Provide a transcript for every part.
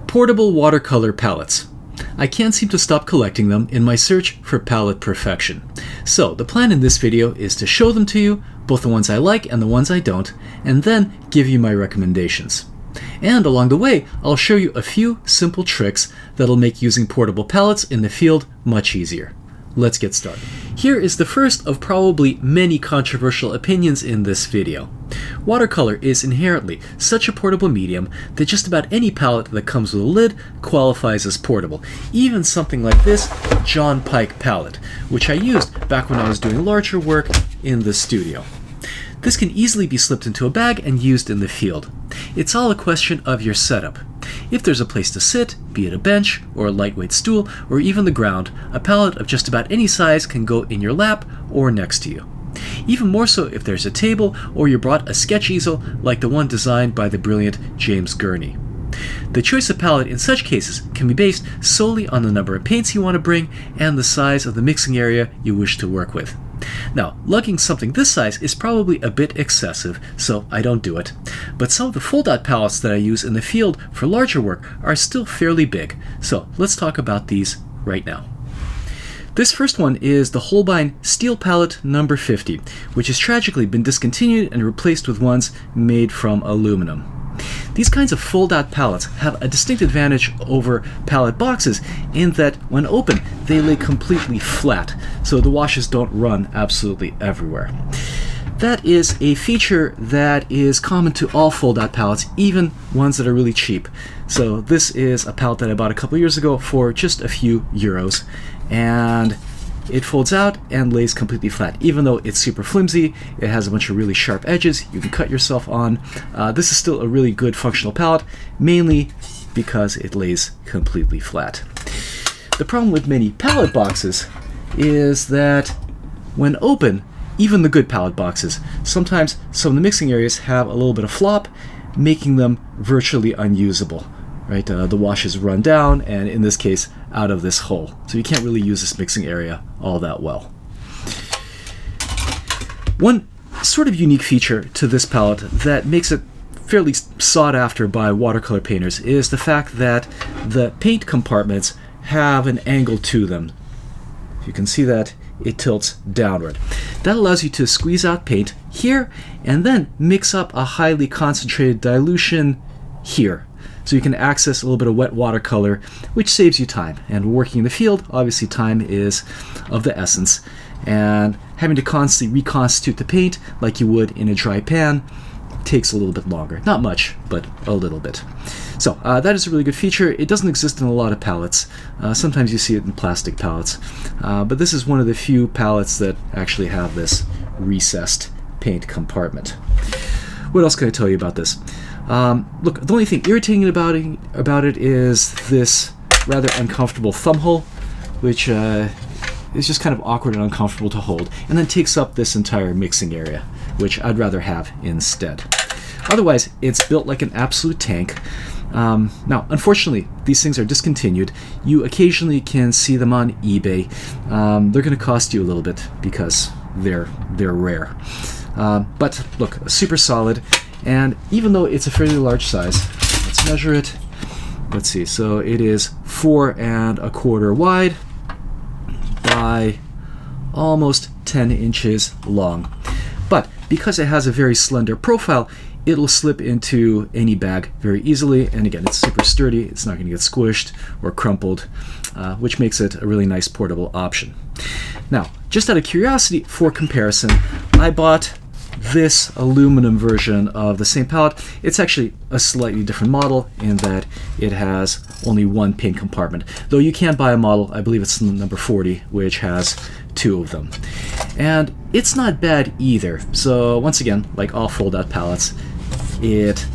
Portable watercolor palettes. I can't seem to stop collecting them in my search for palette perfection. So the plan in this video is to show them to you, both the ones I like and the ones I don't, and then give you my recommendations. And along the way, I'll show you a few simple tricks that'll make using portable palettes in the field much easier. Let's get started. Here is the first of probably many controversial opinions in this video. Watercolor is inherently such a portable medium that just about any palette that comes with a lid qualifies as portable. Even something like this John Pike palette, which I used back when I was doing larger work in the studio. This can easily be slipped into a bag and used in the field. It's all a question of your setup. If there's a place to sit, be it a bench or a lightweight stool or even the ground, a palette of just about any size can go in your lap or next to you. Even more so if there's a table or you brought a sketch easel like the one designed by the brilliant James Gurney. The choice of palette in such cases can be based solely on the number of paints you want to bring and the size of the mixing area you wish to work with. Now, lugging something this size is probably a bit excessive, so I don't do it. But some of the fold-out palettes that I use in the field for larger work are still fairly big, so let's talk about these right now. This first one is the Holbein Steel Palette number 50, which has tragically been discontinued and replaced with ones made from aluminum. These kinds of fold-out palettes have a distinct advantage over palette boxes in that when open, they lay completely flat, so the washes don't run absolutely everywhere. That is a feature that is common to all fold-out palettes, even ones that are really cheap. So this is a palette that I bought a couple years ago for just a few euros, and it folds out and lays completely flat. Even though it's super flimsy, it has a bunch of really sharp edges you can cut yourself on. This is still a really good functional palette, mainly because it lays completely flat. The problem with many palette boxes is that when open, even the good palette boxes, sometimes some of the mixing areas have a little bit of flop, making them virtually unusable. Right, the washes run down, and in this case, out of this hole. So you can't really use this mixing area all that well. One sort of unique feature to this palette that makes it fairly sought after by watercolor painters is the fact that the paint compartments have an angle to them. If you can see that, it tilts downward. That allows you to squeeze out paint here and then mix up a highly concentrated dilution here. So you can access a little bit of wet watercolor, which saves you time. And working in the field, obviously time is of the essence. And having to constantly reconstitute the paint like you would in a dry pan takes a little bit longer. Not much, but a little bit. So that is a really good feature. It doesn't exist in a lot of palettes. Sometimes you see it in plastic palettes. But this is one of the few palettes that actually have this recessed paint compartment. What else can I tell you about this? Look, the only thing irritating about it is this rather uncomfortable thumb hole, which is just kind of awkward and uncomfortable to hold, and then takes up this entire mixing area, which I'd rather have instead. Otherwise, it's built like an absolute tank. Now, unfortunately, these things are discontinued. You occasionally can see them on eBay. They're going to cost you a little bit because they're rare. But look, super solid. And even though it's a fairly large size, let's measure it. Let's see, so it is 4 1/4 wide by almost 10 inches long. But because it has a very slender profile, it'll slip into any bag very easily. And again, it's super sturdy. It's not going to get squished or crumpled, which makes it a really nice portable option. Now, just out of curiosity for comparison, I bought this aluminum version of the same palette. It's actually a slightly different model in that it has only one paint compartment, though you can buy a model, I believe it's number 40, which has 2 of them. And it's not bad either. So once again, like all fold-out palettes, it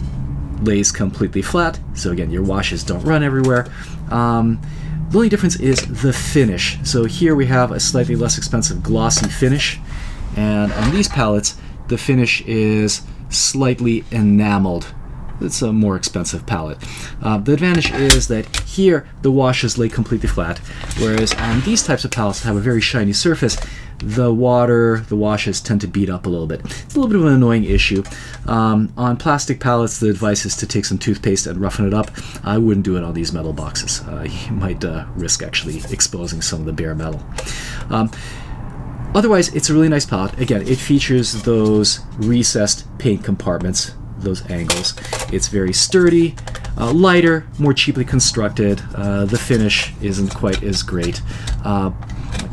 lays completely flat. So again, your washes don't run everywhere. The only difference is the finish. So here we have a slightly less expensive glossy finish, and on these palettes, the finish is slightly enameled. It's a more expensive palette. The advantage is that here the washes lay completely flat, whereas on these types of palettes that have a very shiny surface, the washes tend to beat up a little bit. It's a little bit of an annoying issue. On plastic palettes, the advice is to take some toothpaste and roughen it up. I wouldn't do it on these metal boxes. You might risk actually exposing some of the bare metal. Otherwise, it's a really nice palette. Again, it features those recessed paint compartments, those angles. It's very sturdy, lighter, more cheaply constructed. The finish isn't quite as great.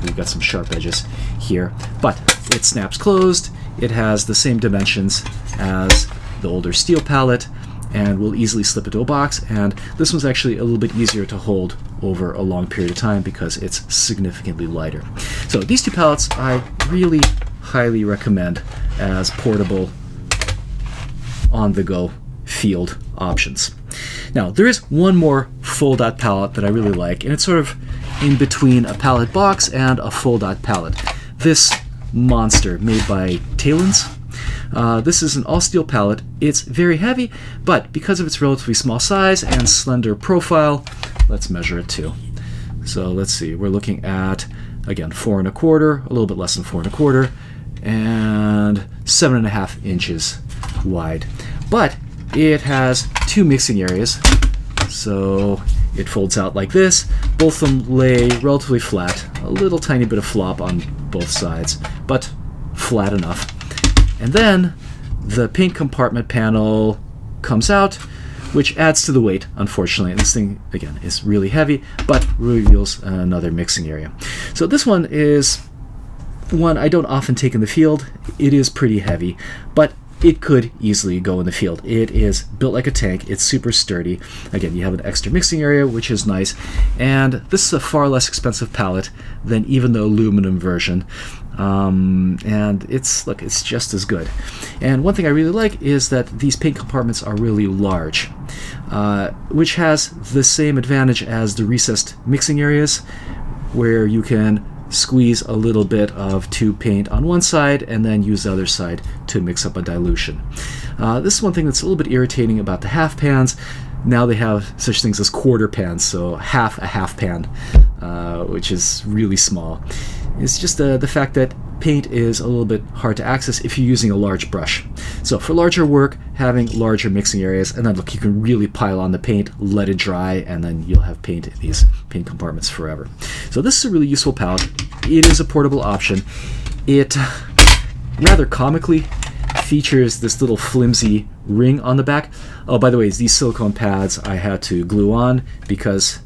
We've got some sharp edges here, but it snaps closed. It has the same dimensions as the older steel palette and will easily slip into a box, and this one's actually a little bit easier to hold over a long period of time because it's significantly lighter. So these two palettes I really highly recommend as portable, on-the-go field options. Now, there is one more fold-out palette that I really like, and it's sort of in between a palette box and a fold-out palette. This monster made by Talens. This is an all-steel palette. It's very heavy, but because of its relatively small size and slender profile, let's measure it too. So let's see, we're looking at, again, 4 1/4, a little bit less than 4 1/4, and 7.5 inches wide. But it has 2 mixing areas, so it folds out like this. Both of them lay relatively flat, a little tiny bit of flop on both sides, but flat enough. And then the paint compartment panel comes out, which adds to the weight, unfortunately. And this thing, again, is really heavy, but reveals another mixing area. So this one is one I don't often take in the field. It is pretty heavy, but it could easily go in the field. It is built like a tank. It's super sturdy. Again, you have an extra mixing area, which is nice. And this is a far less expensive palette than even the aluminum version. And it's just as good. And one thing I really like is that these paint compartments are really large, which has the same advantage as the recessed mixing areas, where you can squeeze a little bit of tube paint on one side and then use the other side to mix up a dilution. This is one thing that's a little bit irritating about the half pans. Now they have such things as quarter pans, so half a half pan, which is really small. It's just the fact that paint is a little bit hard to access if you're using a large brush. So for larger work, having larger mixing areas, and then look, you can really pile on the paint, let it dry, and then you'll have paint in these paint compartments forever. So this is a really useful palette. It is a portable option. It rather comically features this little flimsy ring on the back. Oh, by the way, these silicone pads I had to glue on because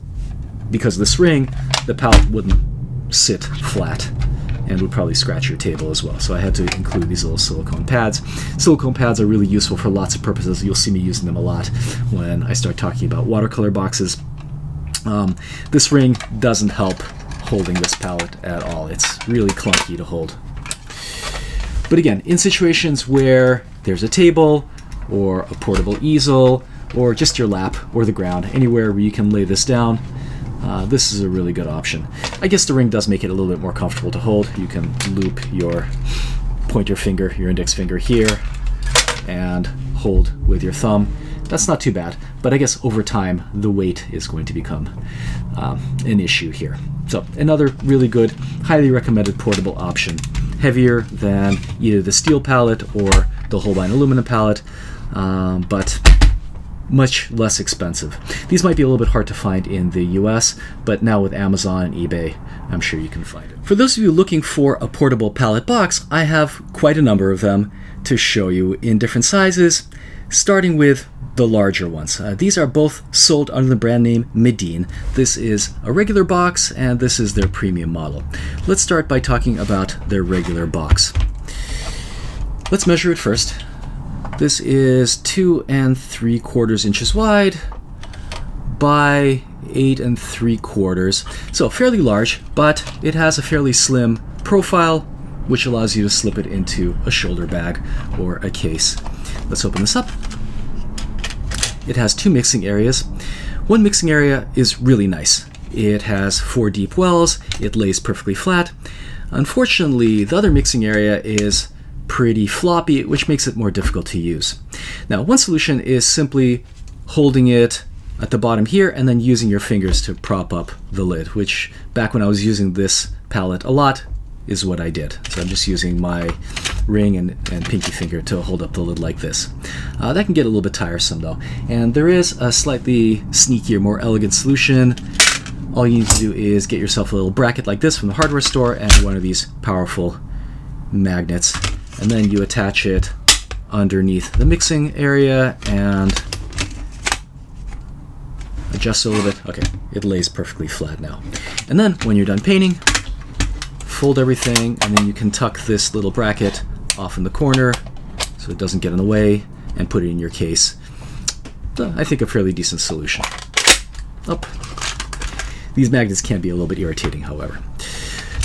of this ring, the palette wouldn't sit flat and would probably scratch your table as well. So I had to include these little silicone pads. Silicone pads are really useful for lots of purposes. You'll see me using them a lot when I start talking about watercolor boxes. This ring doesn't help holding this palette at all. It's really clunky to hold. But again, in situations where there's a table or a portable easel or just your lap or the ground, anywhere where you can lay this down, this is a really good option. I guess the ring does make it a little bit more comfortable to hold. You can loop your pointer finger, your index finger here, and hold with your thumb. That's not too bad, but I guess over time the weight is going to become an issue here. So another really good, highly recommended portable option. Heavier than either the steel palette or the Holbein aluminum palette, but much less expensive. These might be a little bit hard to find in the US, but now with Amazon and eBay, I'm sure you can find it. For those of you looking for a portable palette box, I have quite a number of them to show you in different sizes, starting with the larger ones. These are both sold under the brand name Medeen. This is a regular box, and this is their premium model. Let's start by talking about their regular box. Let's measure it first. This is 2 3/4 inches wide by 8 3/4, so fairly large, but it has a fairly slim profile, which allows you to slip it into a shoulder bag or a case. Let's open this up. It has 2 mixing areas. One mixing area is really nice. It has 4 deep wells. It lays perfectly flat. Unfortunately, the other mixing area is pretty floppy, which makes it more difficult to use. Now, one solution is simply holding it at the bottom here and then using your fingers to prop up the lid, which back when I was using this palette a lot, is what I did. So I'm just using my ring and pinky finger to hold up the lid like this. That can get a little bit tiresome though. And there is a slightly sneakier, more elegant solution. All you need to do is get yourself a little bracket like this from the hardware store and one of these powerful magnets. And then you attach it underneath the mixing area and adjust it a little bit. Okay, it lays perfectly flat now. And then when you're done painting, fold everything, and then you can tuck this little bracket off in the corner so it doesn't get in the way, and put it in your case. So I think a fairly decent solution. Up. These magnets can be a little bit irritating, however.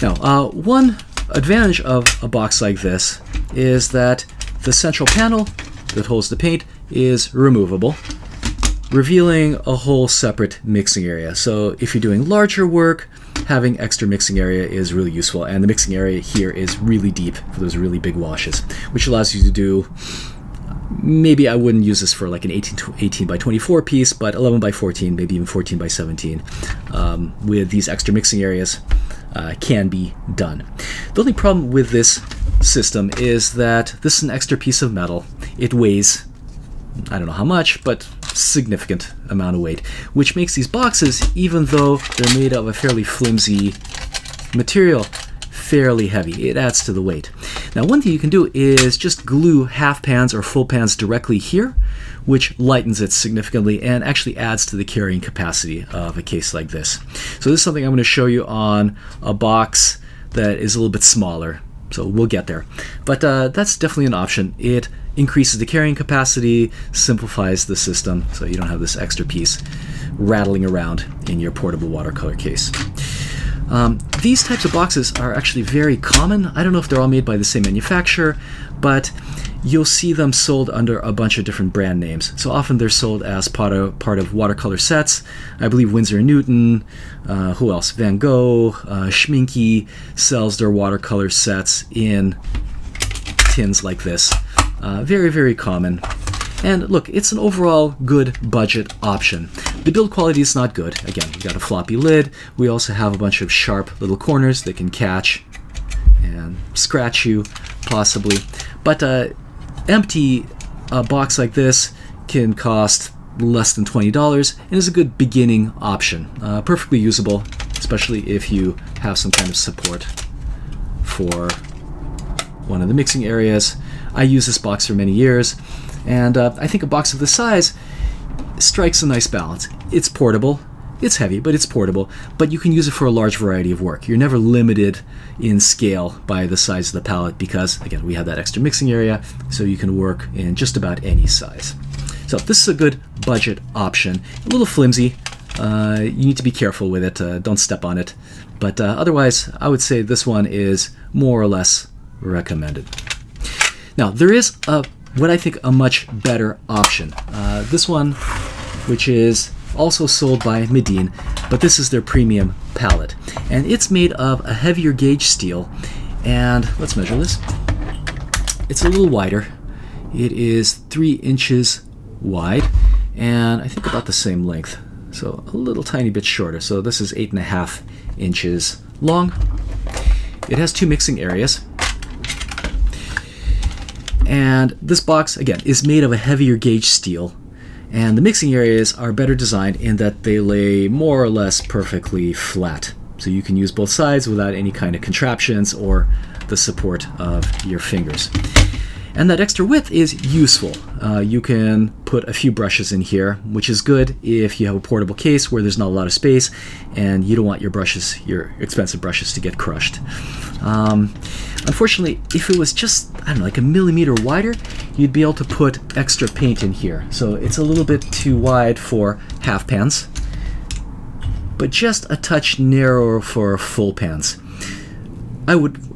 Now, one advantage of a box like this is that the central panel that holds the paint is removable, revealing a whole separate mixing area. So if you're doing larger work, having extra mixing area is really useful, and the mixing area here is really deep for those really big washes, which allows you to do, maybe I wouldn't use this for like an 18 by 24 piece, but 11 by 14, maybe even 14 by 17 with these extra mixing areas can be done. The only problem with this system is that this is an extra piece of metal. It weighs, I don't know how much, but significant amount of weight, which makes these boxes, even though they're made of a fairly flimsy material, fairly heavy. It adds to the weight. Now, one thing you can do is just glue half pans or full pans directly here, which lightens it significantly and actually adds to the carrying capacity of a case like this. So this is something I'm going to show you on a box that is a little bit smaller. So we'll get there. But that's definitely an option. It increases the carrying capacity, simplifies the system, so you don't have this extra piece rattling around in your portable watercolor case. These types of boxes are actually very common. I don't know if they're all made by the same manufacturer, but you'll see them sold under a bunch of different brand names. So often they're sold as part of watercolor sets. I believe Winsor & Newton, who else? Van Gogh, Schminke sells their watercolor sets in tins like this. Very, very common. And look, it's an overall good budget option. The build quality is not good. Again, we got a floppy lid. We also have a bunch of sharp little corners that can catch and scratch you, possibly. But empty box like this can cost less than $20 and is a good beginning option. Perfectly usable, especially if you have some kind of support for one of the mixing areas. I used this box for many years, and I think a box of this size strikes a nice balance. It's portable, it's heavy, but it's portable, but you can use it for a large variety of work. You're never limited in scale by the size of the palette because, again, we have that extra mixing area, so you can work in just about any size. So this is a good budget option. A little flimsy. You need to be careful with it. Don't step on it. But otherwise, I would say this one is more or less recommended. Now, there is what I think a much better option. This one, which is also sold by Medeen, but this is their premium palette. And it's made of a heavier gauge steel. And let's measure this. It's a little wider. It is 3 inches wide, and I think about the same length. So a little tiny bit shorter. So this is 8.5 inches long. It has 2 mixing areas. And this box, again, is made of a heavier gauge steel. And the mixing areas are better designed in that they lay more or less perfectly flat. So you can use both sides without any kind of contraptions or the support of your fingers. And that extra width is useful. You can put a few brushes in here, which is good if you have a portable case where there's not a lot of space and you don't want your brushes, your expensive brushes, to get crushed. Unfortunately, if it was just, I don't know, like a millimeter wider, you'd be able to put extra paint in here. So it's a little bit too wide for half pans, but just a touch narrower for full pans.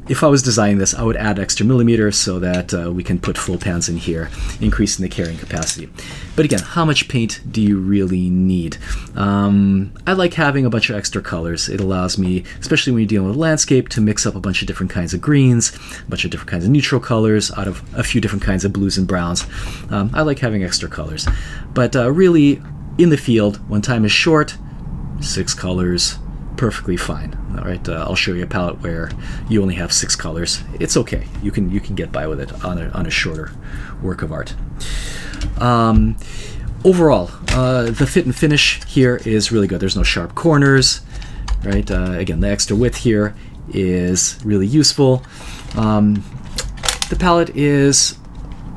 If I was designing this, I would add extra millimeters so that we can put full pans in here, increasing the carrying capacity. But again, how much paint do you really need? I like having a bunch of extra colors. It allows me, especially when you're dealing with landscape, to mix up a bunch of different kinds of greens, a bunch of different kinds of neutral colors out of a few different kinds of blues and browns. I like having extra colors. But really, in the field, when time is short, 6 colors perfectly fine. All right, I'll show you a palette where you only have 6 colors. It's okay. You can get by with it on a shorter work of art. Overall, the fit and finish here is really good. There's no sharp corners, right? Again, the extra width here is really useful. The palette is,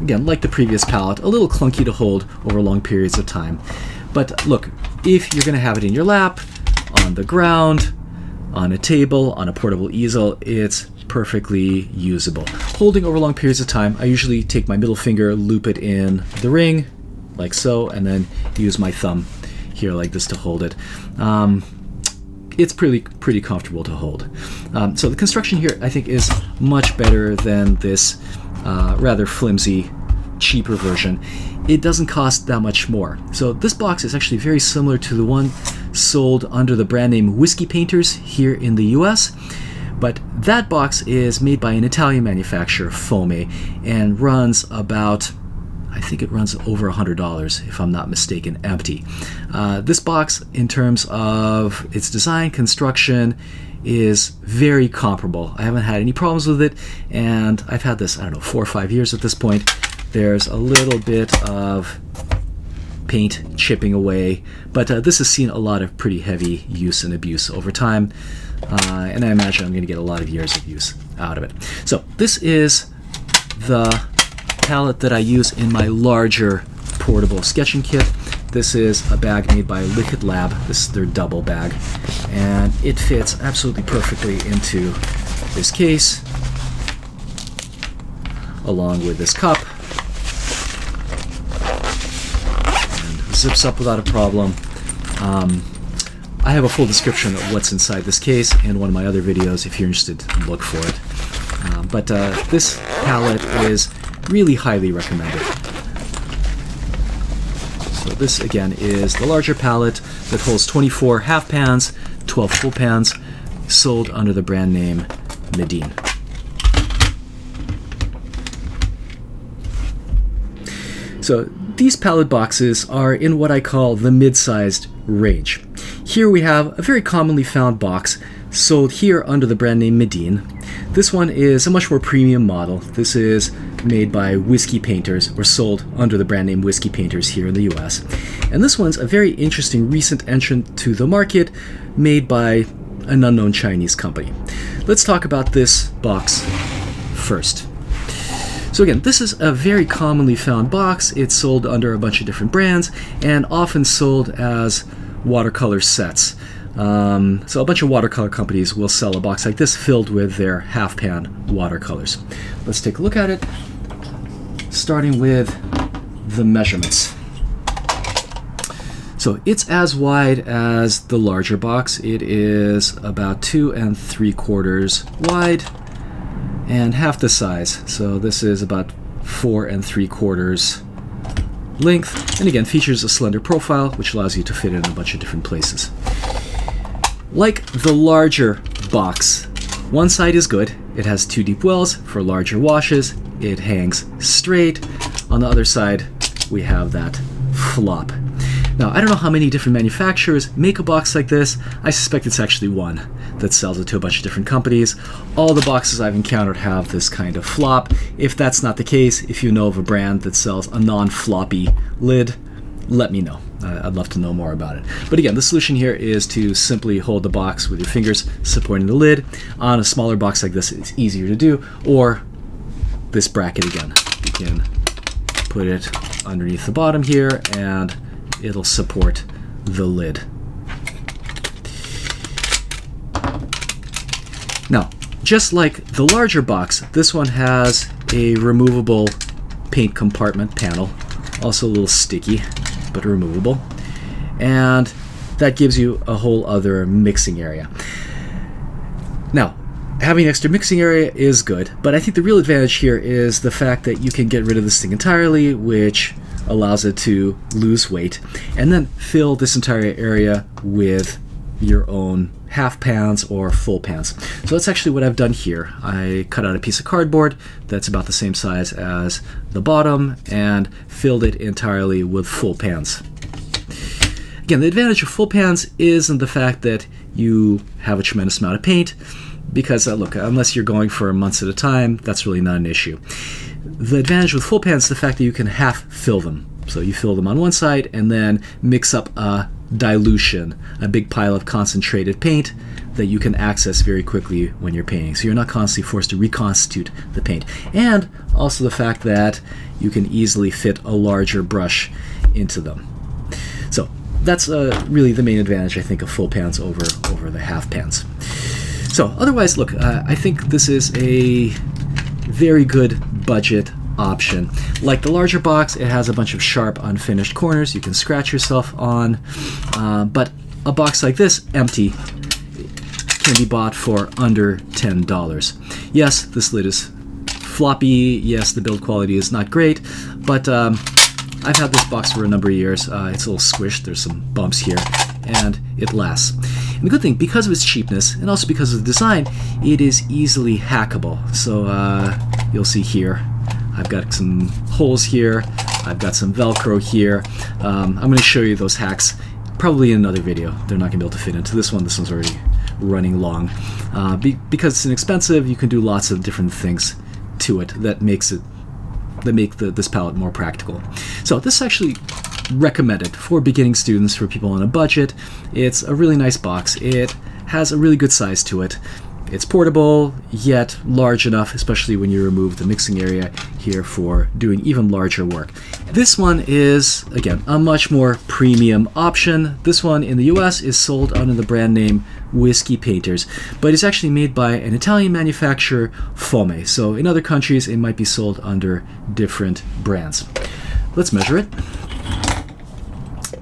again, like the previous palette, a little clunky to hold over long periods of time. But look, if you're going to have it in your lap, on the ground, on a table, on a portable easel, it's perfectly usable. Holding over long periods of time, I usually take my middle finger, loop it in the ring, like so, and then use my thumb here like this to hold it. It's pretty comfortable to hold. So the construction here, I think, is much better than this rather flimsy, cheaper version. It doesn't cost that much more. So this box is actually very similar to the one sold under the brand name Whiskey Painters here in the US. But that box is made by an Italian manufacturer, Fome, and runs about, I think it runs over $100, if I'm not mistaken, empty. This box, in terms of its design, construction, is very comparable. I haven't had any problems with it, and I've had this, I don't know, 4 or 5 years at this point. There's a little bit of paint chipping away, but this has seen a lot of pretty heavy use and abuse over time, and I imagine I'm going to get a lot of years of use out of it. So this is the palette that I use in my larger portable sketching kit. This is a bag made by Liquid Lab. This is their double bag, and it fits absolutely perfectly into this case, along with this cup, and zips up without a problem. I have a full description of what's inside this case in one of my other videos. If you're interested, look for it. But this palette is really highly recommended. So this again is the larger palette that holds 24 half pans, 12 full pans, sold under the brand name Medeen. So these palette boxes are in what I call the mid-sized range. Here we have a very commonly found box sold here under the brand name Medeen. This one is a much more premium model. This is made by Whiskey Painters, or sold under the brand name Whiskey Painters here in the US. And this one's a very interesting recent entrant to the market, made by an unknown Chinese company. Let's talk about this box first. So again, this is a very commonly found box. It's sold under a bunch of different brands and often sold as watercolor sets. So a bunch of watercolor companies will sell a box like this filled with their half pan watercolors. Let's take a look at it, starting with the measurements. So it's as wide as the larger box. It is about 2 3/4 wide and half the size. So this is about 4 3/4 length, and again features a slender profile which allows you to fit it in a bunch of different places. Like the larger box, one side is good. It has 2 deep wells for larger washes. It hangs straight. On the other side, we have that flop. Now, I don't know how many different manufacturers make a box like this. I suspect it's actually one that sells it to a bunch of different companies. All the boxes I've encountered have this kind of flop. If that's not the case, if you know of a brand that sells a non-floppy lid, let me know. I'd love to know more about it. But again, the solution here is to simply hold the box with your fingers supporting the lid. On a smaller box like this, it's easier to do. Or this bracket again. You can put it underneath the bottom here and it'll support the lid. Now, just like the larger box, this one has a removable paint compartment panel. Also a little sticky, but removable, and that gives you a whole other mixing area. Now, having extra mixing area is good, but I think the real advantage here is the fact that you can get rid of this thing entirely, which allows it to lose weight, and then fill this entire area with your own half pans or full pans. So that's actually what I've done here. I cut out a piece of cardboard that's about the same size as the bottom and filled it entirely with full pans. Again, the advantage of full pans isn't the fact that you have a tremendous amount of paint because, look, unless you're going for months at a time, that's really not an issue. The advantage with full pans is the fact that you can half fill them. So you fill them on one side and then mix up a dilution, a big pile of concentrated paint that you can access very quickly when you're painting. So you're not constantly forced to reconstitute the paint. And also the fact that you can easily fit a larger brush into them. So that's really the main advantage, I think, of full pans over the half pans. So otherwise, look, I think this is a very good budget option. Like the larger box, it has a bunch of sharp, unfinished corners you can scratch yourself on, but a box like this, empty, can be bought for under $10. Yes, this lid is floppy. Yes, the build quality is not great, but I've had this box for a number of years. It's a little squished. There's some bumps here, and it lasts. And the good thing, because of its cheapness and also because of the design, it is easily hackable. So you'll see here, I've got some holes here. I've got some Velcro here. I'm going to show you those hacks probably in another video. They're not going to be able to fit into this one. This one's already running long. Because it's inexpensive, you can do lots of different things to it that make this palette more practical. So this is actually recommended for beginning students, for people on a budget. It's a really nice box. It has a really good size to it. It's portable, yet large enough, especially when you remove the mixing area here for doing even larger work. This one is, again, a much more premium option. This one in the US is sold under the brand name Whiskey Painters, but it's actually made by an Italian manufacturer, Holbein. So in other countries, it might be sold under different brands. Let's measure it.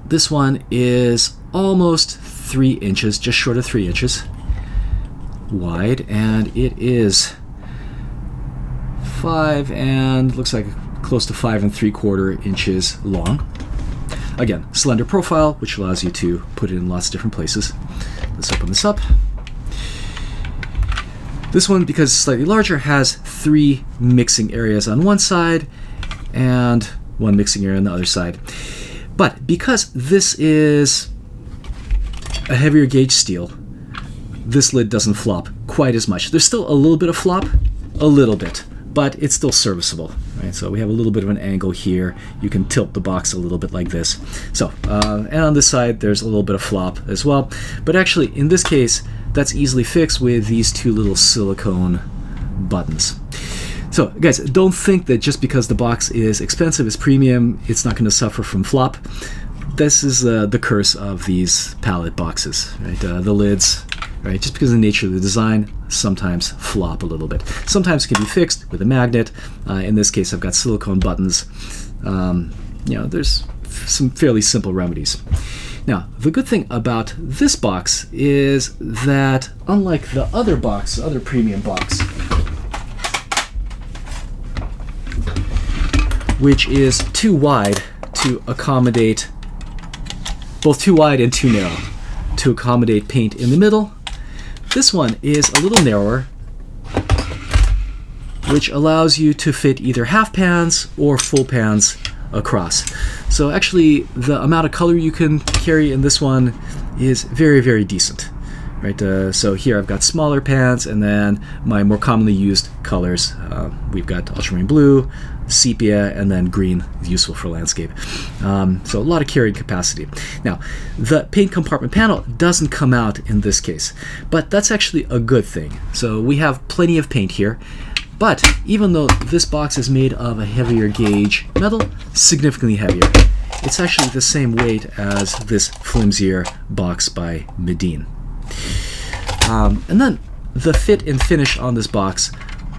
This one is almost 3 inches, just short of 3 inches wide, and it is 5 and looks like close to 5 3/4 inches long. Again, slender profile, which allows you to put it in lots of different places. Let's open this up. This one, because it's slightly larger, has 3 mixing areas on one side and 1 mixing area on the other side. But because this is a heavier gauge steel, this lid doesn't flop quite as much. There's still a little bit of flop, a little bit, but it's still serviceable, right? So we have a little bit of an angle here. You can tilt the box a little bit like this. So, and on this side, there's a little bit of flop as well. But actually, in this case, that's easily fixed with these 2 little silicone buttons. So, guys, don't think that just because the box is expensive, it's premium, it's not going to suffer from flop. This is the curse of these palette boxes, right? The lids, right? Just because of the nature of the design, sometimes flop a little bit. Sometimes it can be fixed with a magnet. In this case, I've got silicone buttons. There's some fairly simple remedies. Now, the good thing about this box is that, unlike the other box, other premium box, which is too wide to accommodate, both too wide and too narrow to accommodate paint in the middle, this one is a little narrower, which allows you to fit either half pans or full pans across. So actually, the amount of color you can carry in this one is very, very decent, right? So here I've got smaller pans, and then my more commonly used colors. We've got ultramarine blue, sepia, and then green, useful for landscape. So a lot of carrying capacity. Now, the paint compartment panel doesn't come out in this case, but that's actually a good thing. So we have plenty of paint here. But even though this box is made of a heavier gauge metal, significantly heavier, it's actually the same weight as this flimsier box by Medeen. And then the fit and finish on this box,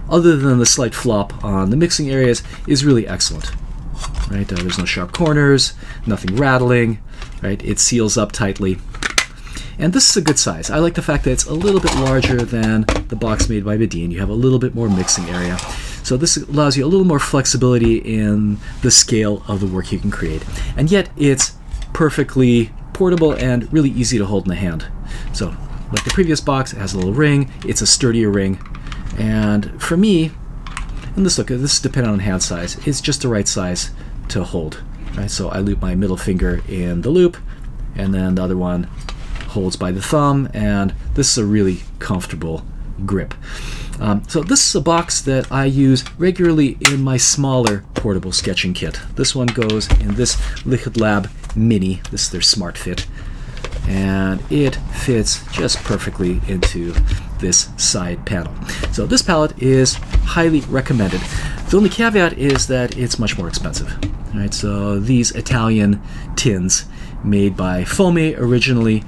other than the slight flop on the mixing areas, is really excellent. Right? There's no sharp corners, nothing rattling. Right? It seals up tightly. And this is a good size. I like the fact that it's a little bit larger than the box made by Medeen. You have a little bit more mixing area. So this allows you a little more flexibility in the scale of the work you can create. And yet it's perfectly portable and really easy to hold in the hand. So like the previous box, it has a little ring. It's a sturdier ring. And for me, and this is dependent on hand size, it's just the right size to hold. Right? So I loop my middle finger in the loop, and then the other one holds by the thumb, and this is a really comfortable grip. So this is a box that I use regularly in my smaller portable sketching kit. This one goes in this Liquid Lab Mini. This is their Smart Fit, and it fits just perfectly into this side panel. So this palette is highly recommended. The only caveat is that it's much more expensive. All right, so these Italian tins made by Fome originally,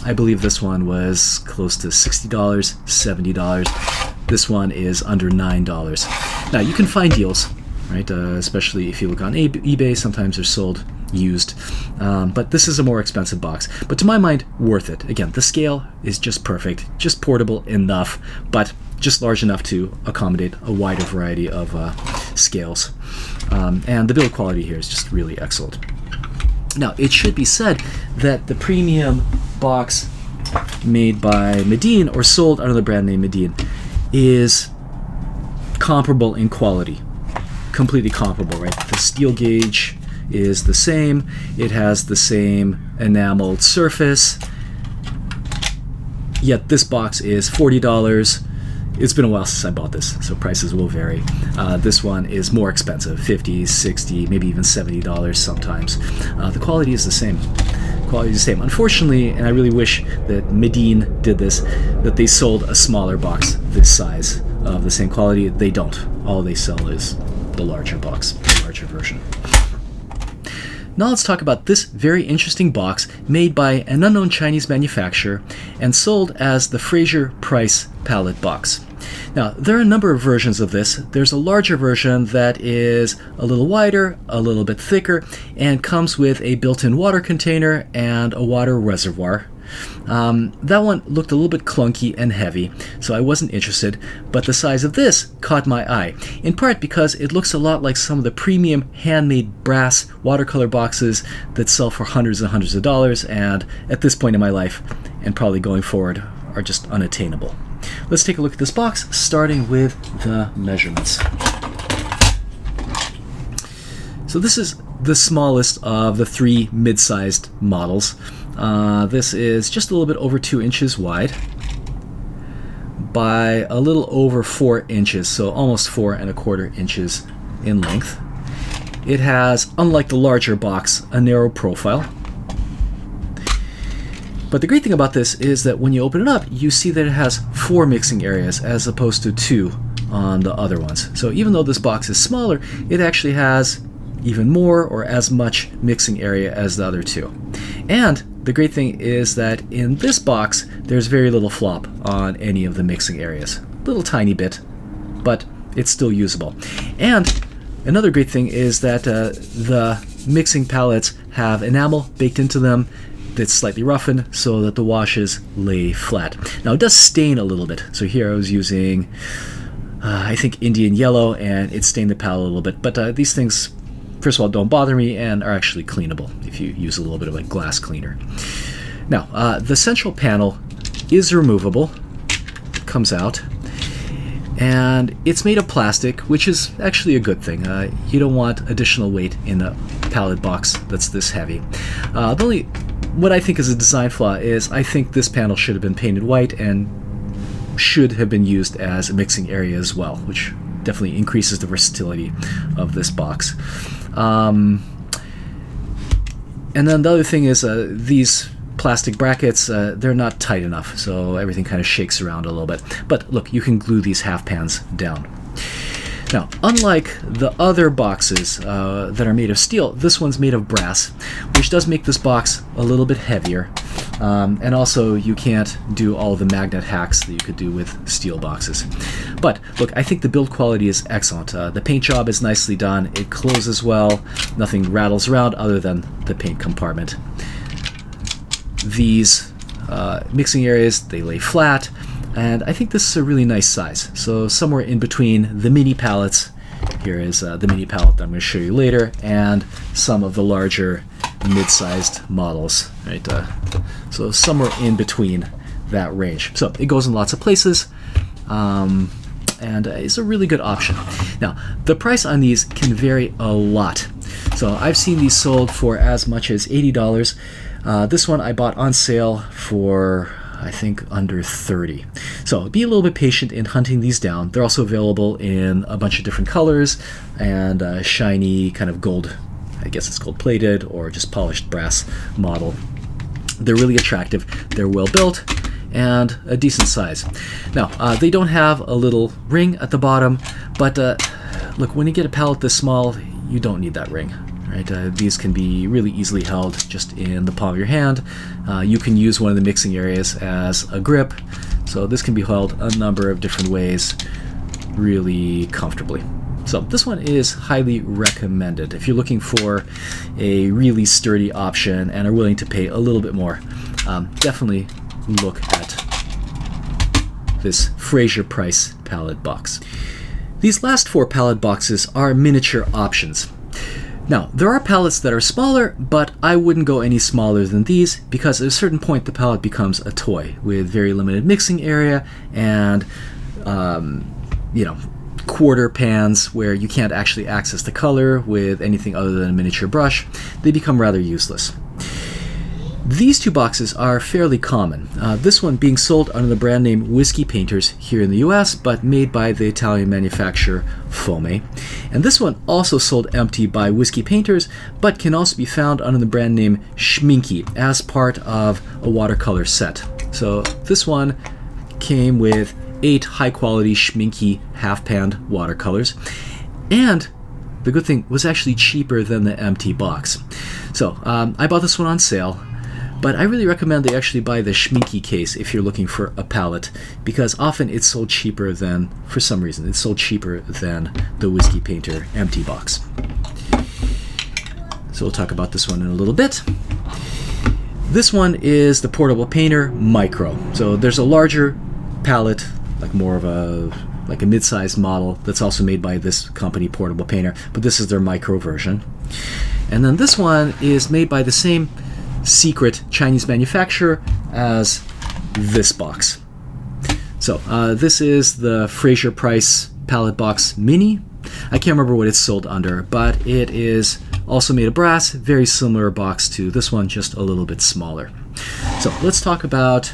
I believe this one was close to $60, $70. This one is under $9. Now you can find deals, right? Especially if you look on eBay, sometimes they're sold used. But this is a more expensive box. But to my mind, worth it. Again, the scale is just perfect, just portable enough, but just large enough to accommodate a wider variety of scales. And the build quality here is just really excellent. Now, it should be said that the premium box made by Medeen, or sold under the brand name Medeen, is comparable in quality. Completely comparable, right? The steel gauge is the same. It has the same enameled surface. Yet this box is $40. It's been a while since I bought this, so prices will vary. This one is more expensive, $50, $60, maybe even $70 sometimes. The quality is the same. Quality is the same. Unfortunately, and I really wish that Medeen did this, that they sold a smaller box this size of the same quality. They don't. All they sell is the larger box, the larger version. Now let's talk about this very interesting box made by an unknown Chinese manufacturer and sold as the Frazier Price Palette box. Now, there are a number of versions of this. There's a larger version that is a little wider, a little bit thicker, and comes with a built-in water container and a water reservoir. That one looked a little bit clunky and heavy, so I wasn't interested, but the size of this caught my eye, in part because it looks a lot like some of the premium handmade brass watercolor boxes that sell for hundreds and hundreds of dollars, and at this point in my life, and probably going forward, are just unattainable. Let's take a look at this box, starting with the measurements. So this is the smallest of the three mid-sized models. This is just a little bit over 2 inches wide by a little over 4 inches, so almost 4¼ inches in length. It has, unlike the larger box, a narrow profile. But the great thing about this is that when you open it up, you see that it has 4 mixing areas as opposed to 2 on the other ones. So even though this box is smaller, it actually has even more or as much mixing area as the other 2. And the great thing is that in this box, there's very little flop on any of the mixing areas. Little tiny bit, but it's still usable. And another great thing is that the mixing palettes have enamel baked into them that's slightly roughened so that the washes lay flat. Now it does stain a little bit. So here I was using, I think, Indian yellow, and it stained the palette a little bit. But these things, first of all, don't bother me and are actually cleanable if you use a little bit of a glass cleaner. Now, the central panel is removable. It comes out. And it's made of plastic, which is actually a good thing. You don't want additional weight in a palette box that's this heavy. What I think is a design flaw is I think this panel should have been painted white and should have been used as a mixing area as well, which definitely increases the versatility of this box. And then the other thing is these plastic brackets, they're not tight enough, so everything kind of shakes around a little bit. But look, you can glue these half pans down. Now, unlike the other boxes that are made of steel, this one's made of brass, which does make this box a little bit heavier. And also, you can't do all the magnet hacks that you could do with steel boxes. But look, I think the build quality is excellent. The paint job is nicely done. It closes well. Nothing rattles around other than the paint compartment. These mixing areas, they lay flat. And I think this is a really nice size. So somewhere in between the mini palettes, here is the mini palette that I'm going to show you later, and some of the larger mid-sized models. Right? So somewhere in between that range. So it goes in lots of places, and it's a really good option. Now, the price on these can vary a lot. So I've seen these sold for as much as $80. This one I bought on sale for, I think, under 30. So be a little bit patient in hunting these down. They're also available in a bunch of different colors and a shiny kind of gold, I guess it's gold plated or just polished brass model. They're really attractive. They're well built and a decent size. Now, they don't have a little ring at the bottom, but look, when you get a palette this small, you don't need that ring. Right? These can be really easily held just in the palm of your hand. You can use one of the mixing areas as a grip, so this can be held a number of different ways really comfortably. So this one is highly recommended if you're looking for a really sturdy option and are willing to pay a little bit more. Definitely look at this Frazier Price palette box. These last 4 palette boxes are miniature options. Now, there are palettes that are smaller, but I wouldn't go any smaller than these because at a certain point the palette becomes a toy with very limited mixing area and, quarter pans where you can't actually access the color with anything other than a miniature brush. They become rather useless. These 2 boxes are fairly common. This one being sold under the brand name Whiskey Painters here in the US, but made by the Italian manufacturer Fome. And this one also sold empty by Whiskey Painters, but can also be found under the brand name Schminke as part of a watercolor set. So this one came with 8 high-quality Schminke half-panned watercolors, and the good thing was actually cheaper than the empty box. So I bought this one on sale. But I really recommend they actually buy the Schminke case if you're looking for a palette, because often it's sold cheaper than, for some reason, it's sold cheaper than the Whiskey Painter empty box. So we'll talk about this one in a little bit. This one is the Portable Painter Micro. So there's a larger palette, like more of a mid-sized model that's also made by this company, Portable Painter, but this is their micro version. And then this one is made by the same secret Chinese manufacturer as this box. So this is the Frazier Price Palette Box Mini. I can't remember what it's sold under, but it is also made of brass, very similar box to this one, just a little bit smaller. So let's talk about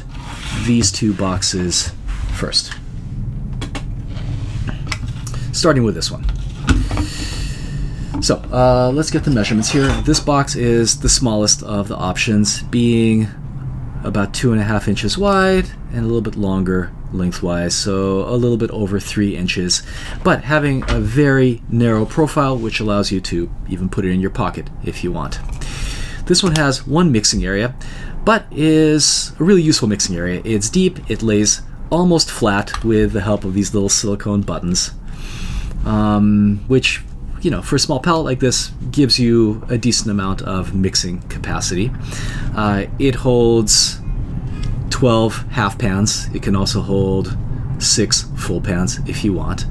these 2 boxes first. Starting with this one. So let's get the measurements here. This box is the smallest of the options, being about 2.5 inches wide and a little bit longer lengthwise, so a little bit over 3 inches, but having a very narrow profile, which allows you to even put it in your pocket if you want. This one has 1 mixing area, but is a really useful mixing area. It's deep, it lays almost flat with the help of these little silicone buttons, which, for a small palette like this, gives you a decent amount of mixing capacity. It holds 12 half pans. It can also hold 6 full pans if you want.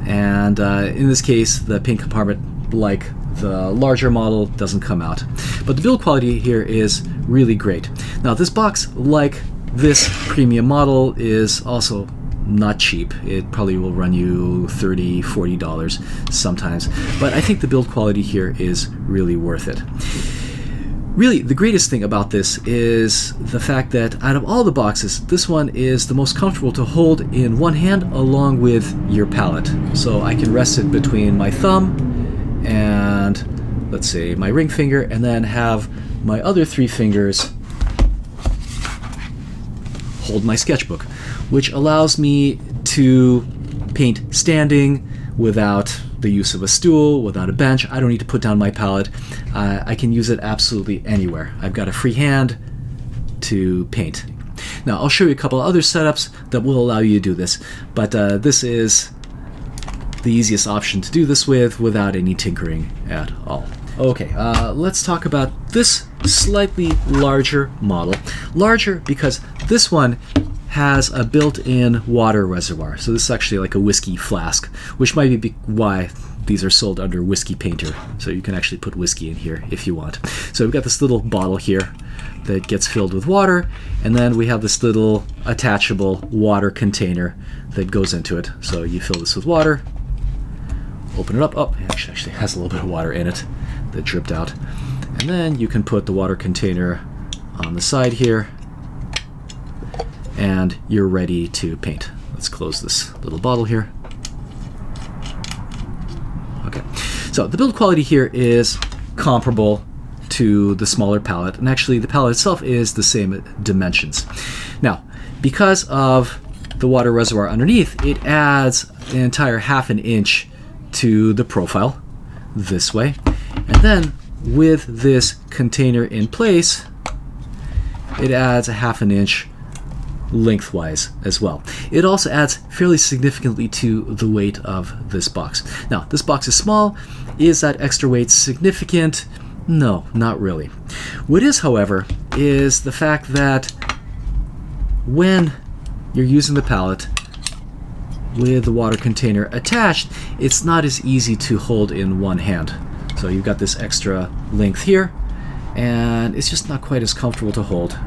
And in this case, the paint compartment, like the larger model, doesn't come out. But the build quality here is really great. Now, this box, like this premium model, is also not cheap. It probably will run you $30, $40 sometimes, but I think the build quality here is really worth it. Really, the greatest thing about this is the fact that out of all the boxes, this one is the most comfortable to hold in one hand along with your palette. So I can rest it between my thumb and, let's say, my ring finger, and then have my other 3 fingers hold my sketchbook, which allows me to paint standing without the use of a stool, without a bench. I don't need to put down my palette. I can use it absolutely anywhere. I've got a free hand to paint. Now, I'll show you a couple other setups that will allow you to do this, but this is the easiest option to do this with without any tinkering at all. Okay, let's talk about this slightly larger model. Larger because this one has a built-in water reservoir. So this is actually like a whiskey flask, which might be why these are sold under Whiskey Painter. So you can actually put whiskey in here if you want. So we've got this little bottle here that gets filled with water, and then we have this little attachable water container that goes into it. So you fill this with water, open it up. Oh, it actually has a little bit of water in it that dripped out. And then you can put the water container on the side here, and you're ready to paint. Let's close this little bottle here. Okay, so the build quality here is comparable to the smaller palette, and actually the palette itself is the same dimensions. Now, because of the water reservoir underneath, it adds an entire ½ an inch to the profile this way, and then with this container in place, it adds a ½ an inch lengthwise as well. It also adds fairly significantly to the weight of this box. Now, this box is small. Is that extra weight significant? No, not really. What is, however, is the fact that when you're using the palette with the water container attached, it's not as easy to hold in one hand. So you've got this extra length here, and it's just not quite as comfortable to hold.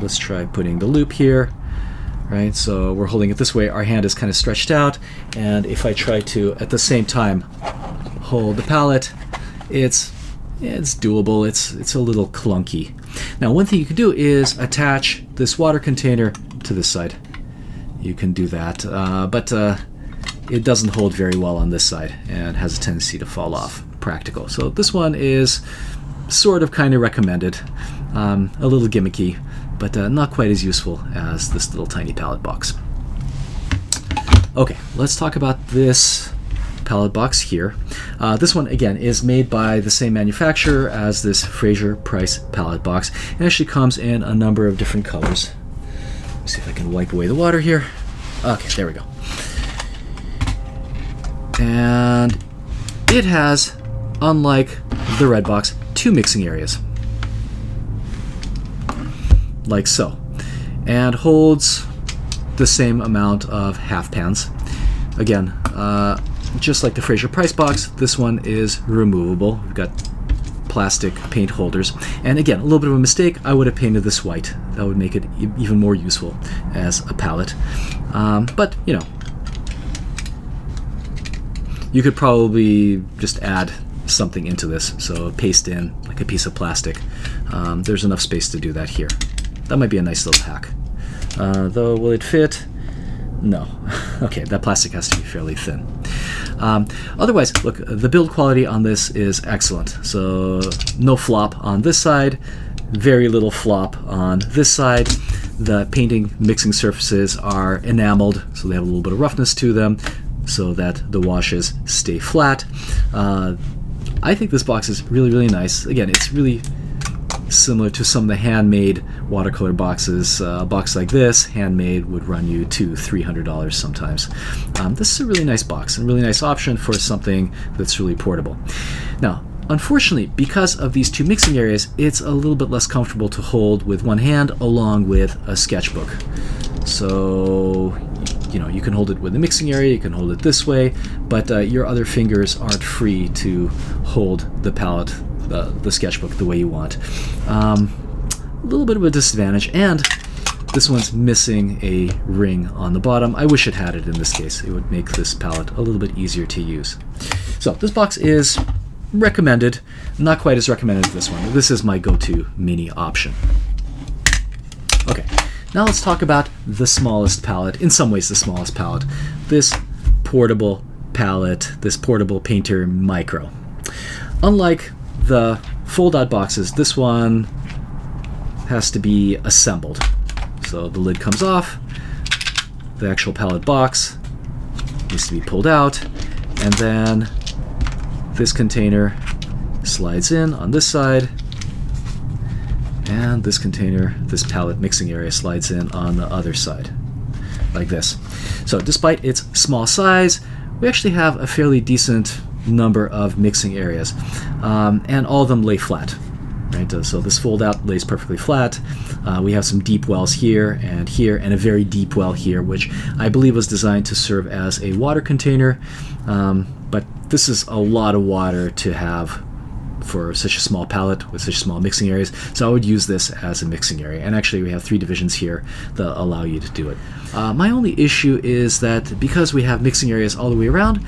Let's try putting the loop here. Right, so we're holding it this way. Our hand is kind of stretched out, and if I try to at the same time hold the palette, it's doable. It's a little clunky. Now, one thing you can do is attach this water container to this side. You can do that, but it doesn't hold very well on this side and has a tendency to fall off. Practical. So this one is sort of kind of recommended, a little gimmicky, but not quite as useful as this little tiny palette box. Okay, let's talk about this palette box here. This one, again, is made by the same manufacturer as this Frazier Price palette box. It actually comes in a number of different colors. Let me see if I can wipe away the water here. Okay, there we go. And it has, unlike the red box, 2 mixing areas, like so, and holds the same amount of half pans. Again, just like the Frazier Price box, this one is removable. We've got plastic paint holders, and again, a little bit of a mistake. I would have painted this white. That would make it even more useful as a palette, but you know, you could probably just add something into this, so paste in like a piece of plastic. There's enough space to do that here. That might be a nice little hack. Though, will it fit? No. Okay, that plastic has to be fairly thin. Otherwise, look, the build quality on this is excellent. So no flop on this side, very little flop on this side. The painting mixing surfaces are enameled, so they have a little bit of roughness to them so that the washes stay flat. I think this box is really, really nice. Again, it's really similar to some of the handmade watercolor boxes. A box like this, handmade, would run you $200-300 sometimes. This is a really nice box and a really nice option for something that's really portable. Now, unfortunately, because of these 2 mixing areas, it's a little bit less comfortable to hold with one hand along with a sketchbook. So, you know, you can hold it with the mixing area, you can hold it this way, but your other fingers aren't free to hold the palette, the sketchbook, the way you want. A little bit of a disadvantage, and this one's missing a ring on the bottom. I wish it had it in this case. It would make this palette a little bit easier to use. So this box is recommended, not quite as recommended as this one. This is my go-to mini option. Okay, now let's talk about the smallest palette, in some ways the smallest palette, this portable palette, this portable painter micro. Unlike the fold-out boxes, this one has to be assembled. So the lid comes off, the actual palette box needs to be pulled out, and then this container slides in on this side, and this container, this palette mixing area, slides in on the other side, like this. So despite its small size, we actually have a fairly decent number of mixing areas, and all of them lay flat. Right? So this fold out lays perfectly flat. We have some deep wells here, and a very deep well here, which I believe was designed to serve as a water container, but this is a lot of water to have for such a small palette with such small mixing areas, so I would use this as a mixing area. And actually we have 3 divisions here that allow you to do it. My only issue is that because we have mixing areas all the way around,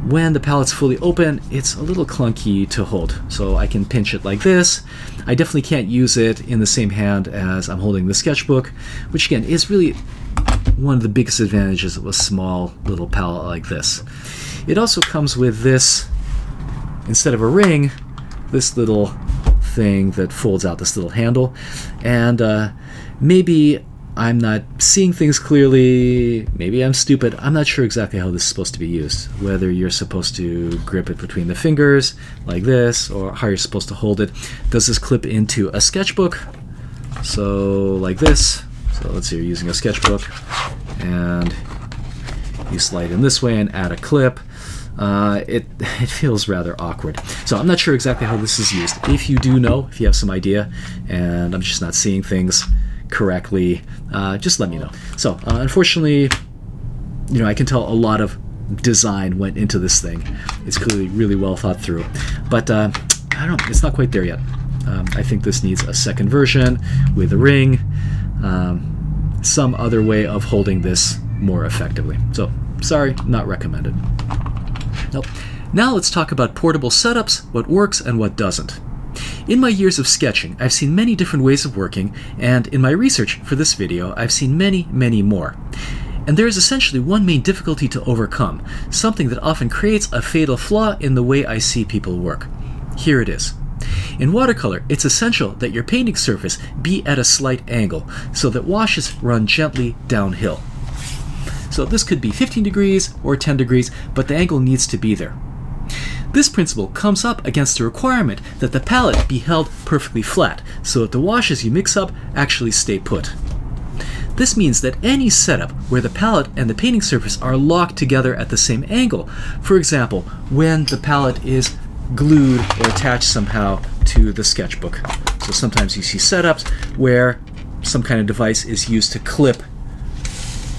when the palette's fully open, it's a little clunky to hold. So I can pinch it like this. I definitely can't use it in the same hand as I'm holding the sketchbook, which again is really one of the biggest advantages of a small little palette like this. It also comes with this, instead of a ring, this little thing that folds out, this little handle. And maybe I'm not seeing things clearly, maybe I'm stupid, I'm not sure exactly how this is supposed to be used. Whether you're supposed to grip it between the fingers, like this, or how you're supposed to hold it. Does this clip into a sketchbook? So, like this. So let's say you're using a sketchbook, and you slide in this way and add a clip. It feels rather awkward. So I'm not sure exactly how this is used. If you do know, if you have some idea, and I'm just not seeing things correctly, just let me know. So unfortunately, I can tell a lot of design went into this thing. It's clearly really well thought through, but I don't know, it's not quite there yet. I think this needs a second version with a ring, some other way of holding this more effectively. So sorry, not recommended. Nope. Now let's talk about portable setups, what works and what doesn't. In my years of sketching, I've seen many different ways of working, and in my research for this video, I've seen many, many more. And there is essentially one main difficulty to overcome, something that often creates a fatal flaw in the way I see people work. Here it is. In watercolor, it's essential that your painting surface be at a slight angle, so that washes run gently downhill. So this could be 15 degrees or 10 degrees, but the angle needs to be there. This principle comes up against the requirement that the palette be held perfectly flat, so that the washes you mix up actually stay put. This means that any setup where the palette and the painting surface are locked together at the same angle, for example, when the palette is glued or attached somehow to the sketchbook. So sometimes you see setups where some kind of device is used to clip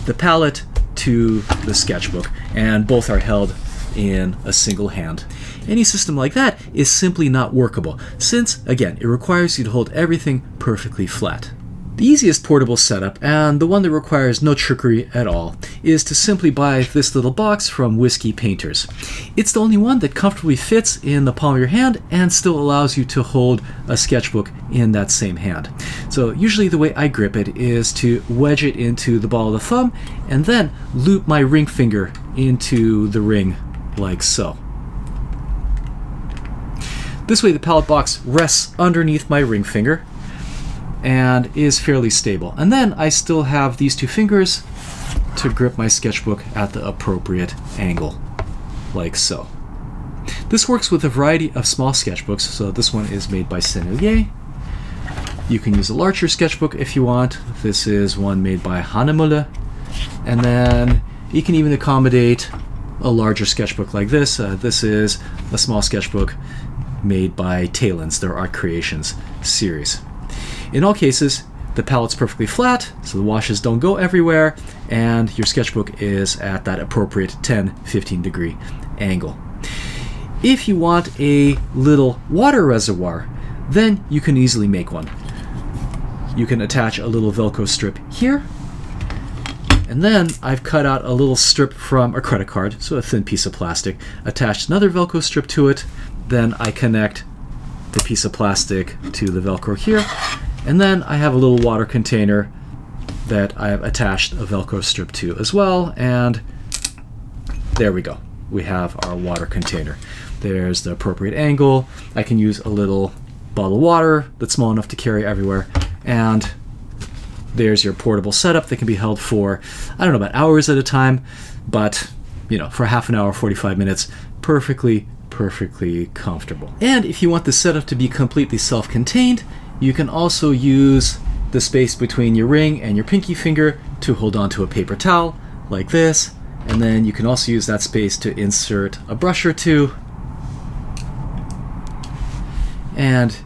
the palette to the sketchbook, and both are held in a single hand. Any system like that is simply not workable, since, again, it requires you to hold everything perfectly flat. The easiest portable setup, and the one that requires no trickery at all, is to simply buy this little box from Whiskey Painters. It's the only one that comfortably fits in the palm of your hand and still allows you to hold a sketchbook in that same hand. So usually the way I grip it is to wedge it into the ball of the thumb and then loop my ring finger into the ring like so. This way the palette box rests underneath my ring finger and is fairly stable. And then I still have these two fingers to grip my sketchbook at the appropriate angle, like so. This works with a variety of small sketchbooks, so this one is made by Sennelier. You can use a larger sketchbook if you want. This is one made by Handheld. And then you can even accommodate a larger sketchbook like this. This is a small sketchbook made by Talens, their Art Creations series. In all cases, the palette's perfectly flat, so the washes don't go everywhere, and your sketchbook is at that appropriate 10-15 degree angle. If you want a little water reservoir, then you can easily make one. You can attach a little Velcro strip here, and then I've cut out a little strip from a credit card, so a thin piece of plastic, attached another Velcro strip to it, then I connect the piece of plastic to the Velcro here, and then I have a little water container that I have attached a Velcro strip to as well, and there we go. We have our water container. There's the appropriate angle. I can use a little bottle of water that's small enough to carry everywhere, and there's your portable setup that can be held for, I don't know, about hours at a time, but for half an hour, 45 minutes, perfectly comfortable. And if you want the setup to be completely self-contained, you can also use the space between your ring and your pinky finger to hold onto a paper towel like this, and then you can also use that space to insert a brush or two, and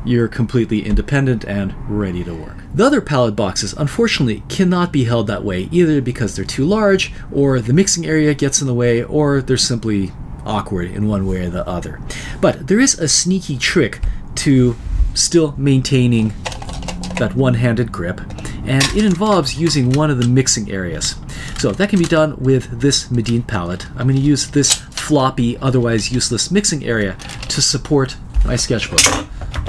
you're completely independent and ready to work. The other palette boxes unfortunately cannot be held that way, either because they're too large, or the mixing area gets in the way, or they're simply awkward in one way or the other. But there is a sneaky trick to still maintaining that one-handed grip, and it involves using one of the mixing areas. So that can be done with this Medeen palette. I'm going to use this floppy, otherwise useless mixing area to support my sketchbook.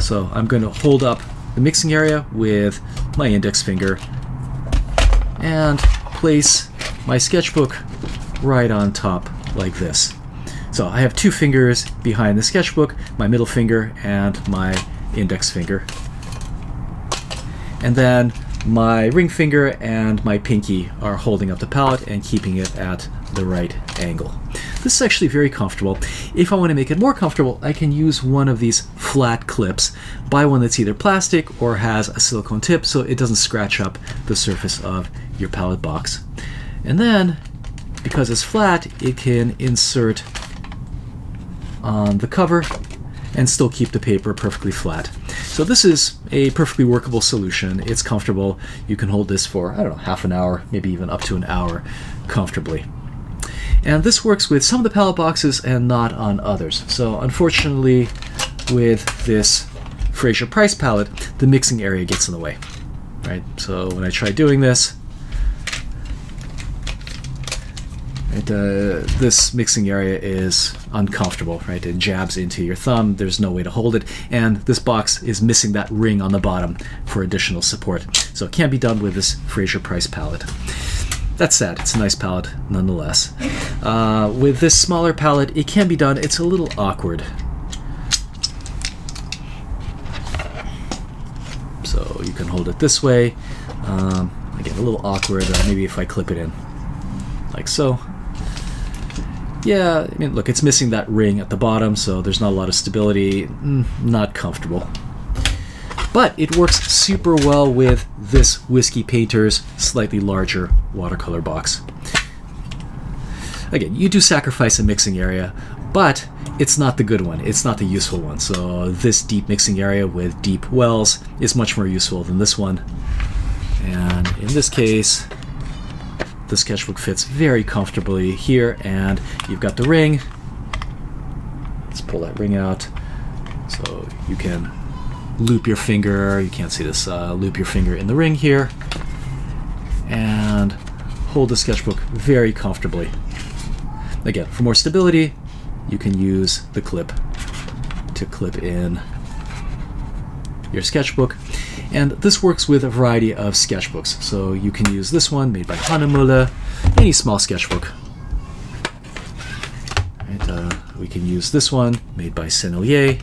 So I'm going to hold up the mixing area with my index finger and place my sketchbook right on top like this. So I have two fingers behind the sketchbook, my middle finger and my index finger. And then my ring finger and my pinky are holding up the palette and keeping it at the right angle. This is actually very comfortable. If I want to make it more comfortable, I can use one of these flat clips. Buy one that's either plastic or has a silicone tip so it doesn't scratch up the surface of your palette box. And then, because it's flat, it can insert on the cover and still keep the paper perfectly flat. So this is a perfectly workable solution. It's comfortable. You can hold this for, I don't know, half an hour, maybe even up to an hour comfortably. And this works with some of the palette boxes and not on others. So unfortunately, with this Frazier Price palette, the mixing area gets in the way, right? So when I try doing this, this mixing area is uncomfortable, right? It jabs into your thumb. There's no way to hold it. And this box is missing that ring on the bottom for additional support. So it can't be done with this Frazier Price palette. That's sad. It's a nice palette nonetheless. With this smaller palette, it can be done. It's a little awkward. So you can hold it this way. Again, a little awkward. Maybe if I clip it in like so. Yeah, I mean, look, it's missing that ring at the bottom, so there's not a lot of stability. Not comfortable. But it works super well with this Whiskey Painter's slightly larger watercolor box. Again, you do sacrifice a mixing area, but it's not the good one. It's not the useful one. So this deep mixing area with deep wells is much more useful than this one. And in this case, the sketchbook fits very comfortably here, and you've got the ring. Let's pull that ring out so you can loop your finger. You can't see this. Loop your finger in the ring here and hold the sketchbook very comfortably. Again, for more stability, you can use the clip to clip in your sketchbook. And this works with a variety of sketchbooks. So you can use this one made by Handheld, any small sketchbook. Right, we can use this one made by Sennelier.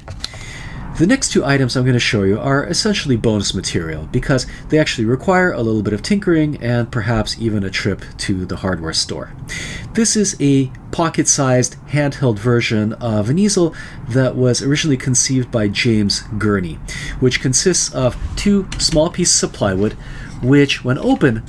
The next two items I'm going to show you are essentially bonus material because they actually require a little bit of tinkering and perhaps even a trip to the hardware store. This is a pocket-sized handheld version of an easel that was originally conceived by James Gurney, which consists of two small pieces of plywood which, when open,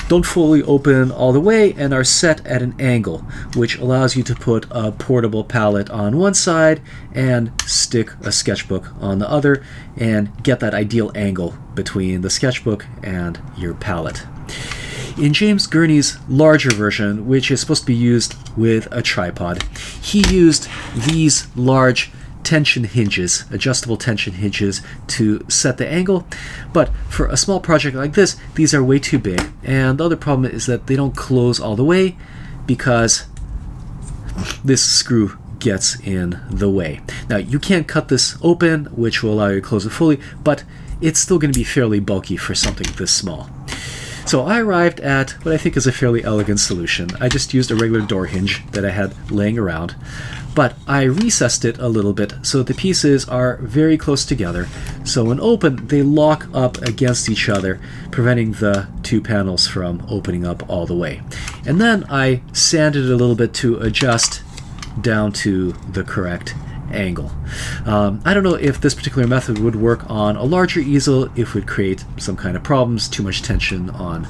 don't fully open all the way and are set at an angle, which allows you to put a portable palette on one side and stick a sketchbook on the other and get that ideal angle between the sketchbook and your palette. In James Gurney's larger version, which is supposed to be used with a tripod, he used these large tension hinges, adjustable tension hinges, to set the angle. But for a small project like this, these are way too big. And the other problem is that they don't close all the way because this screw gets in the way. Now, you can't cut this open, which will allow you to close it fully, but it's still going to be fairly bulky for something this small. So I arrived at what I think is a fairly elegant solution. I just used a regular door hinge that I had laying around, but I recessed it a little bit so the pieces are very close together. So when open, they lock up against each other, preventing the two panels from opening up all the way. And then I sanded it a little bit to adjust down to the correct angle. I don't know if this particular method would work on a larger easel, if it would create some kind of problems, too much tension on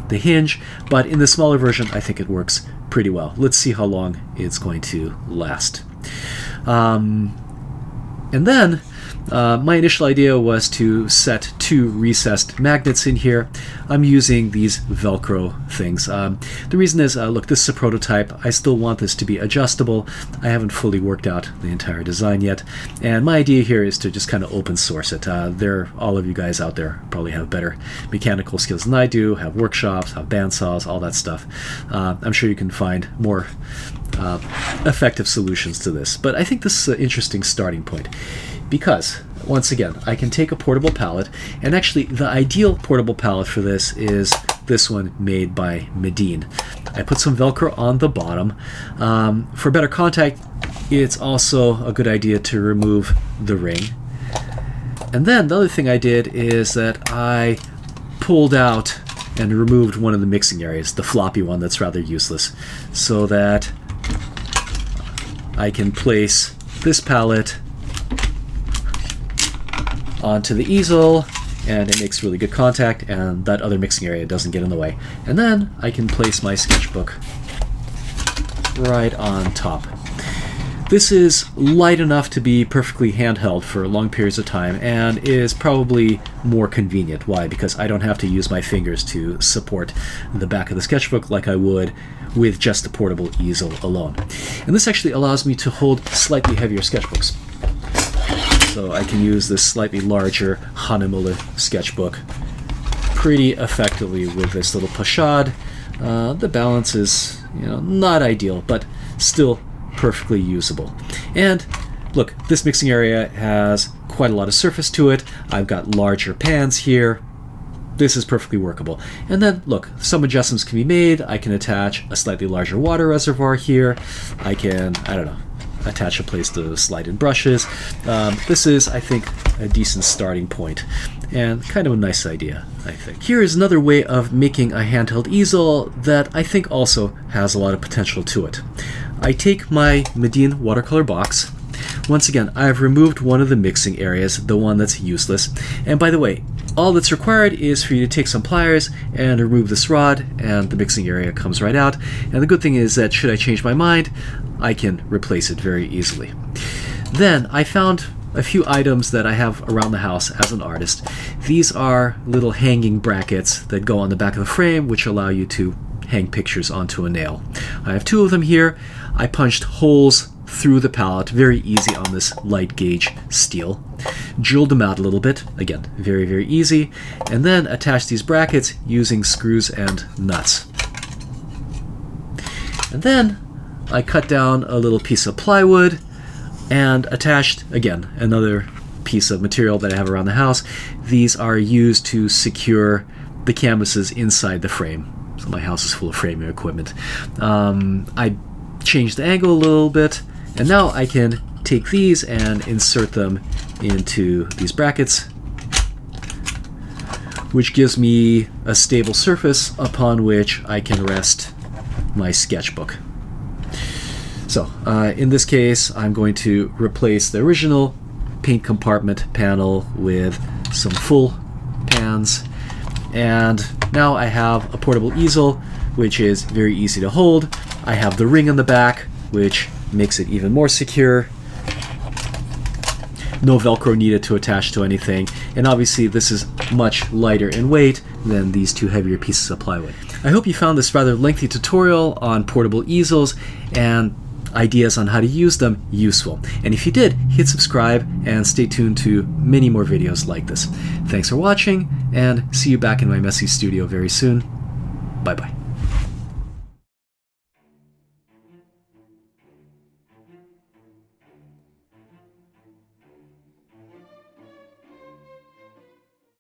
the hinge, but in the smaller version I think it works pretty well. Let's see how long it's going to last. And then my initial idea was to set two recessed magnets in here. I'm using these Velcro things. The reason is, look, this is a prototype. I still want this to be adjustable. I haven't fully worked out the entire design yet. And my idea here is to just kind of open source it. All of you guys out there probably have better mechanical skills than I do, have workshops, have bandsaws, all that stuff. I'm sure you can find more effective solutions to this. But I think this is an interesting starting point because, once again, I can take a portable palette, and actually the ideal portable palette for this is this one made by Medeen. I put some Velcro on the bottom. For better contact, it's also a good idea to remove the ring. And then the other thing I did is that I pulled out and removed one of the mixing areas, the floppy one that's rather useless, so that I can place this palette onto the easel, and it makes really good contact, and that other mixing area doesn't get in the way. And then I can place my sketchbook right on top. This is light enough to be perfectly handheld for long periods of time, and is probably more convenient. Why? Because I don't have to use my fingers to support the back of the sketchbook like I would with just the portable easel alone. And this actually allows me to hold slightly heavier sketchbooks. So I can use this slightly larger Hahnemuller sketchbook pretty effectively with this little pochade. The balance is, not ideal, but still perfectly usable. And look, this mixing area has quite a lot of surface to it. I've got larger pans here. This is perfectly workable. And then look, some adjustments can be made. I can attach a slightly larger water reservoir here. I can, attach a place to slide in brushes. This is, I think, a decent starting point and kind of a nice idea, I think. Here is another way of making a handheld easel that I think also has a lot of potential to it. I take my Medeen watercolor box. Once again, I've removed one of the mixing areas, the one that's useless. And by the way, all that's required is for you to take some pliers and remove this rod, and the mixing area comes right out. And the good thing is that should I change my mind, I can replace it very easily. Then I found a few items that I have around the house as an artist. These are little hanging brackets that go on the back of the frame, which allow you to hang pictures onto a nail. I have two of them here. I punched holes through the palette, very easy on this light gauge steel. Drilled them out a little bit, again, very, very easy, and then attached these brackets using screws and nuts. And then I cut down a little piece of plywood and attached, again, another piece of material that I have around the house. These are used to secure the canvases inside the frame. So my house is full of framing equipment. I changed the angle a little bit, and now I can take these and insert them into these brackets, which gives me a stable surface upon which I can rest my sketchbook. So in this case, I'm going to replace the original paint compartment panel with some full pans, and now I have a portable easel, which is very easy to hold. I have the ring on the back, which makes it even more secure. No Velcro needed to attach to anything, and obviously this is much lighter in weight than these two heavier pieces of plywood. I hope you found this rather lengthy tutorial on portable easels and ideas on how to use them useful. And if you did, hit subscribe and stay tuned to many more videos like this. Thanks for watching, and see you back in my messy studio very soon. Bye-bye.